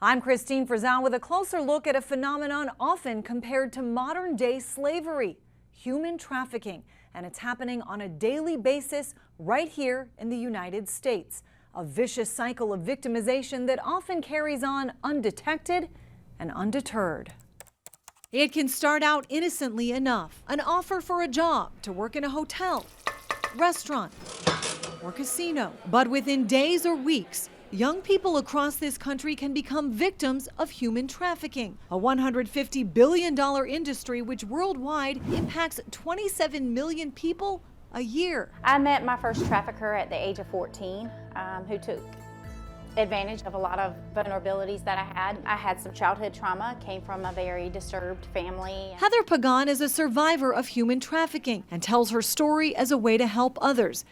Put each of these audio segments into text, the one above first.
I'm Christine Frizzell with a closer look at a phenomenon often compared to modern-day slavery, human trafficking, and it's happening on a daily basis right here in the United States. A vicious cycle of victimization that often carries on undetected and undeterred. It can start out innocently enough. An offer for a job to work in a hotel, restaurant, or casino. But within days or weeks, young people across this country can become victims of human trafficking, a $150 billion industry which worldwide impacts 27 million people a year. I met my first trafficker at the age of 14 who took advantage of a lot of vulnerabilities that I had. I had some childhood trauma, came from a very disturbed family. Heather Pagan is a survivor of human trafficking and tells her story as a way to help others,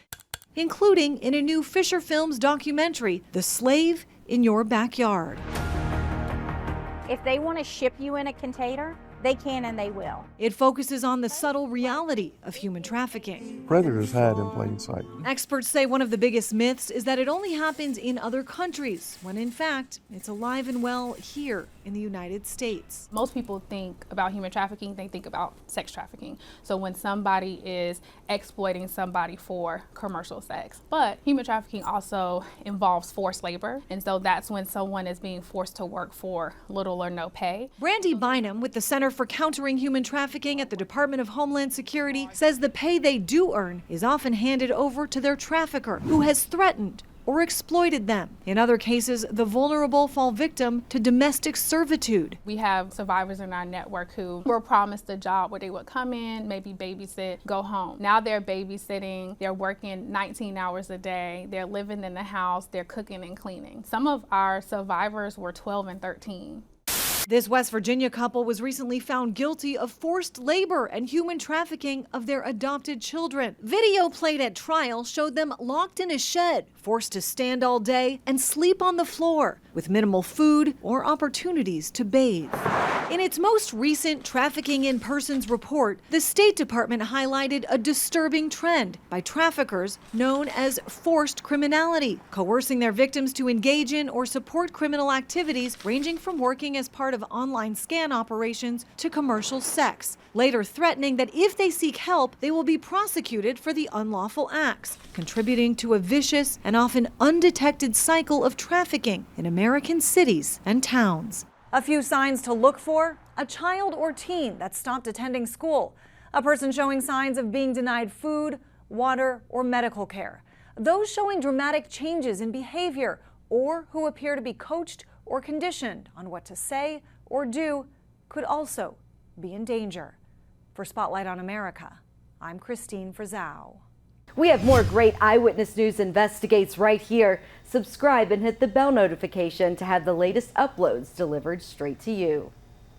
including in a new Fisher Films documentary, The Slave in Your Backyard. If they want to ship you in a container, they can and they will. It focuses on the subtle reality of human trafficking. Predators hide in plain sight. Experts say one of the biggest myths is that it only happens in other countries, when in fact, it's alive and well here in the United States. Most people think about human trafficking, they think about sex trafficking. So when somebody is exploiting somebody for commercial sex. But human trafficking also involves forced labor. And so that's when someone is being forced to work for little or no pay. Brandy Bynum with the Center for Countering Human Trafficking at the Department of Homeland Security says the pay they do earn is often handed over to their trafficker, who has threatened or exploited them. In other cases, the vulnerable fall victim to domestic servitude. We have survivors in our network who were promised a job where they would come in, maybe babysit, go home. Now they're babysitting, they're working 19 hours a day, they're living in the house, they're cooking and cleaning. Some of our survivors were 12 and 13. This West Virginia couple was recently found guilty of forced labor and human trafficking of their adopted children. Video played at trial showed them locked in a shed, forced to stand all day and sleep on the floor, with minimal food or opportunities to bathe. In its most recent Trafficking in Persons report, the State Department highlighted a disturbing trend by traffickers known as forced criminality, coercing their victims to engage in or support criminal activities ranging from working as part of online scan operations to commercial sex, later threatening that if they seek help, they will be prosecuted for the unlawful acts, contributing to a vicious and often undetected cycle of trafficking in American cities and towns. A few signs to look for: a child or teen that stopped attending school, a person showing signs of being denied food, water, or medical care, those showing dramatic changes in behavior or who appear to be coached or conditioned on what to say or do could also be in danger. For Spotlight on America, I'm Christine Frizzell. We have more great Eyewitness News investigates right here. Subscribe and hit the bell notification to have the latest uploads delivered straight to you.